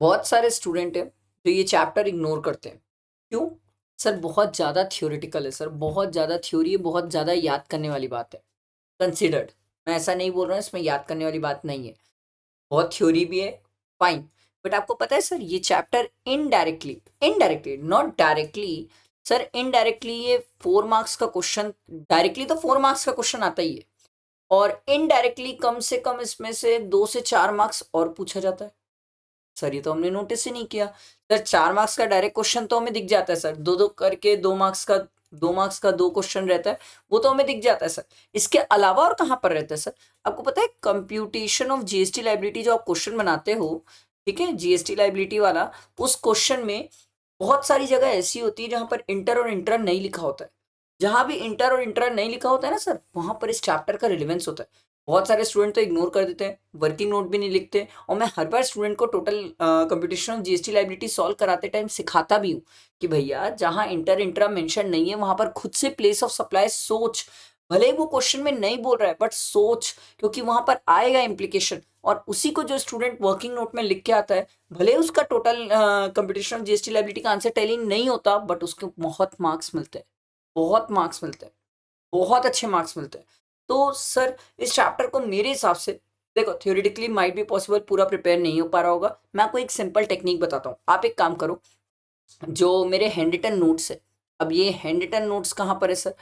बहुत सारे स्टूडेंट हैं जो ये चैप्टर इग्नोर करते हैं। क्यों? सर बहुत ज़्यादा थ्योरेटिकल है सर, बहुत ज़्यादा थ्योरी है, बहुत ज़्यादा याद करने वाली बात है। कंसिडर्ड, मैं ऐसा नहीं बोल रहा हूँ इसमें याद करने वाली बात नहीं है। बहुत थ्योरी भी है, फाइन। बट आपको पता है सर ये chapter indirectly, indirectly not directly, sir indirectly ये 4 मार्क्स का क्वेश्चन, डायरेक्टली तो 4 मार्क्स का क्वेश्चन आता ही है और इनडायरेक्टली कम से कम इसमें से 2 से 4 मार्क्स और पूछा जाता है। सर ये तो हमने नोटिस ही नहीं किया। सर 4 मार्क्स का डायरेक्ट क्वेश्चन तो हमें दिख जाता है सर, 2-2 करके 2 मार्क्स का 2 क्वेश्चन रहता है, वो तो हमें दिख जाता है सर। इसके अलावा और कहाँ पर रहता है सर? आपको पता है कंप्यूटेशन ऑफ जीएसटी लायबिलिटी जो आप क्वेश्चन बनाते हो, ठीक है? जीएसटी लायबिलिटी वाला, उस क्वेश्चन में बहुत सारी जगह ऐसी होती है जहाँ पर इंटर और इंट्रा नहीं लिखा होता है। जहाँ भी इंटर और इंट्रा नहीं लिखा होता है ना सर, वहाँ पर इस चैप्टर का रिलेवेंस होता है। बहुत सारे स्टूडेंट तो इग्नोर कर देते हैं, वर्किंग नोट भी नहीं लिखते और मैं हर बार स्टूडेंट को total computation of GST liability solve कराते टाइम सिखाता भी हूँ कि भैया जहाँ इंटर इंट्रा मेंशन नहीं है वहां पर खुद से प्लेस ऑफ सप्लाई सोच, भले ही वो क्वेश्चन में नहीं बोल रहा है बट सोच, क्योंकि वहां पर आएगा इम्प्लीकेशन और उसी को जो स्टूडेंट वर्किंग नोट में लिख के आता है, भले ही उसका total computation of GST liability का आंसर टेलिंग नहीं होता बट उसके बहुत मार्क्स मिलते हैं, बहुत मार्क्स मिलते हैं, बहुत अच्छे मार्क्स मिलते हैं। तो सर इस चैप्टर को मेरे हिसाब से, देखो थ्योरेटिकली माइट बी पॉसिबल पूरा प्रिपेयर नहीं हो पा रहा होगा, मैं आपको एक सिंपल टेक्निक बताता हूँ। आप एक काम करो, जो मेरे हैंड रिटन नोट्स है, अब ये हैंड रिटन नोट्स कहाँ पर है सर?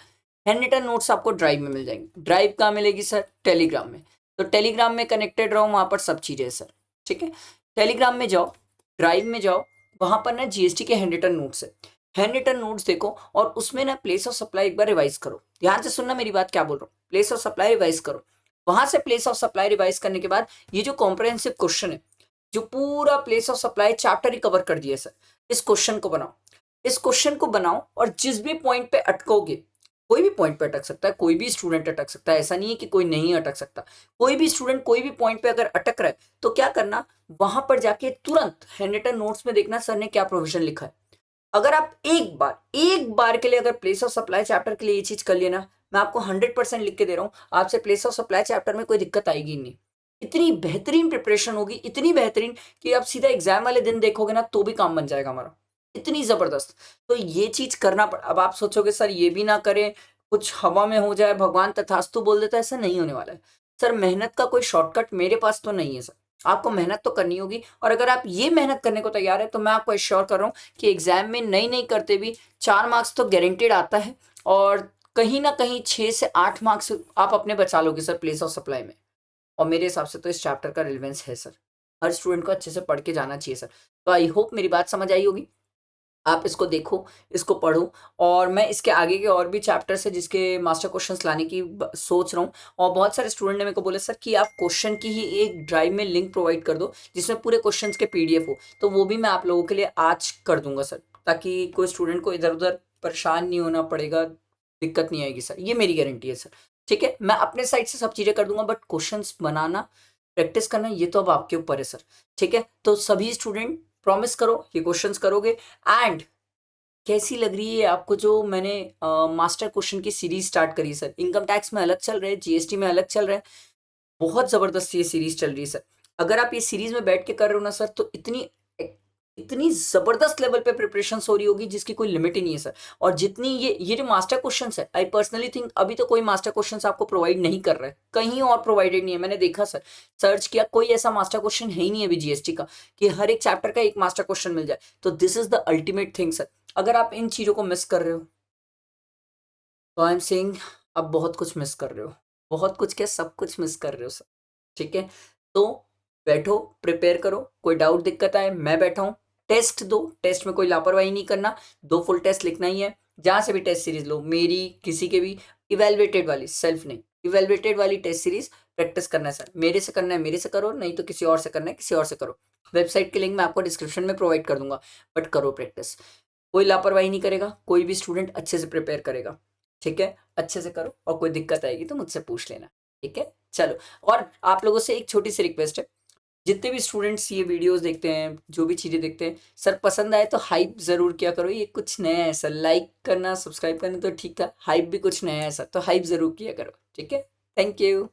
हैंड रिटन नोट्स आपको ड्राइव में मिल जाएंगे। ड्राइव कहाँ मिलेगी सर? टेलीग्राम में। तो टेलीग्राम में कनेक्टेड रहो, वहां पर सब चीजें है सर, ठीक है? टेलीग्राम में जाओ, ड्राइव में जाओ, वहां पर ना जीएसटी के हैंड रिटन नोट्स है। हैंड रिटन नोट्स देखो और उसमें ना प्लेस ऑफ सप्लाई एक बार रिवाइज करो। ध्यान से सुनना मेरी बात क्या बोल रहा हूँ, प्लेस ऑफ सप्लाई रिवाइज करो। वहां से प्लेस ऑफ सप्लाई रिवाइज करने के बाद ये जो कॉम्प्रहेंसिव क्वेश्चन है, जो पूरा place of supply chapter he cover कर दिया सर, इस क्वेश्चन को बनाओ। इस क्वेश्चन को बनाओ और जिस भी पॉइंट पे अटकोगे, कोई भी पॉइंट पे अटक सकता है, कोई भी स्टूडेंट अटक सकता है, ऐसा नहीं है कि कोई नहीं अटक सकता। कोई भी स्टूडेंट कोई भी पॉइंट पे अगर अटक रहा है तो क्या करना, वहां पर जाके तुरंत हैंड रिटन नोट्स में देखना सर ने क्या प्रोविजन लिखा है। अगर आप एक बार के लिए अगर प्लेस ऑफ सप्लाई चैप्टर के लिए ये चीज कर लिया ना, मैं आपको 100% लिख के दे रहा हूँ, आपसे प्लेस ऑफ सप्लाई चैप्टर में कोई दिक्कत आएगी ही नहीं। इतनी बेहतरीन प्रिपरेशन होगी, इतनी बेहतरीन कि आप सीधा एग्जाम वाले दिन देखोगे ना तो भी काम बन जाएगा हमारा, इतनी जबरदस्त। तो ये चीज करना पड़, अब आप सोचोगे सर ये भी ना करें, कुछ हवा में हो जाए, भगवान तथास्तु बोल देता है, ऐसा नहीं होने वाला है सर। मेहनत का कोई शॉर्टकट मेरे पास तो नहीं है सर, आपको मेहनत तो करनी होगी और अगर आप ये मेहनत करने को तैयार है तो मैं आपको एश्योर कर रहा हूँ कि एग्जाम में नहीं करते भी 4 मार्क्स तो गारंटेड आता है और कहीं ना कहीं 6 से 8 मार्क्स आप अपने बचा लोगे सर प्लेस ऑफ सप्लाई में। और मेरे हिसाब से तो इस चैप्टर का रिलेवेंस है सर, हर स्टूडेंट को अच्छे से पढ़ के जाना चाहिए सर। तो आई होप मेरी बात समझ आई होगी। आप इसको देखो, इसको पढ़ो और मैं इसके आगे के और भी चैप्टर्स है जिसके मास्टर क्वेश्चंस लाने की सोच रहा हूँ। और बहुत सारे स्टूडेंट ने मेरे को बोला सर कि आप क्वेश्चन की ही एक ड्राइव में लिंक प्रोवाइड कर दो जिसमें पूरे क्वेश्चंस के पीडीएफ हो, तो वो भी मैं आप लोगों के लिए आज कर दूंगा सर, ताकि कोई स्टूडेंट को इधर उधर परेशान नहीं होना पड़ेगा, दिक्कत नहीं आएगी सर, ये मेरी गारंटी है सर। ठीक है, मैं अपने साइड से सब चीजें कर दूंगा बट क्वेश्चंस बनाना, प्रैक्टिस करना ये तो अब आपके ऊपर है सर। ठीक है, तो सभी स्टूडेंट प्रॉमिस करो ये क्वेश्चंस करोगे। एंड कैसी लग रही है आपको जो मैंने मास्टर क्वेश्चन की सीरीज स्टार्ट करी है सर? इनकम टैक्स में अलग चल रहे हैं, जीएसटी में अलग चल रहे हैं, बहुत जबरदस्त ये सीरीज चल रही है सर। अगर आप ये सीरीज में बैठ के कर रहे हो ना सर तो इतनी इतनी जबरदस्त लेवल पे प्रिपरेशन हो रही होगी जिसकी कोई लिमिट ही नहीं है सर। और जितनी ये जो मास्टर क्वेश्चन है, आई पर्सनली थिंक अभी तो कोई मास्टर क्वेश्चन आपको प्रोवाइड नहीं कर रहा है, कहीं और प्रोवाइडेड नहीं है। मैंने देखा सर, सर्च किया, कोई ऐसा मास्टर क्वेश्चन है ही नहीं अभी जीएसटी का कि हर एक चैप्टर का एक मास्टर क्वेश्चन मिल जाए। तो this is the ultimate thing sir. अगर आप इन चीजों को मिस कर रहे हो तो आई एम सेइंग आप बहुत कुछ मिस कर रहे हो, बहुत कुछ क्या, सब कुछ मिस कर रहे हो सर। ठीक है, तो बैठो, प्रिपेयर करो, कोई डाउट दिक्कत आए मैं बैठा हूँ। टेस्ट दो, टेस्ट में कोई लापरवाही नहीं करना, 2 फुल टेस्ट लिखना ही है। जहाँ से भी टेस्ट सीरीज लो, मेरी किसी के भी, इवेलुएटेड वाली, सेल्फ नहीं, इवेलुएटेड वाली टेस्ट सीरीज प्रैक्टिस करना है सर। मेरे से करना है मेरे से करो, नहीं तो किसी और से करना है किसी और से करो। वेबसाइट के लिंक मैं आपको डिस्क्रिप्शन में प्रोवाइड कर दूंगा, बट करो प्रैक्टिस। कोई लापरवाही नहीं करेगा, कोई भी स्टूडेंट अच्छे से प्रिपेयर करेगा। ठीक है, अच्छे से करो और कोई दिक्कत आएगी तो मुझसे पूछ लेना। ठीक है, चलो। और आप लोगों से एक छोटी सी रिक्वेस्ट है, जितने भी स्टूडेंट्स ये वीडियोस देखते हैं, जो भी चीज़ें देखते हैं सर, पसंद आए तो हाइप ज़रूर किया करो, ये कुछ नया है सर। लाइक करना, सब्सक्राइब करना तो ठीक था, हाइप भी कुछ नया है सर, तो हाइप ज़रूर किया करो। ठीक है, थैंक यू।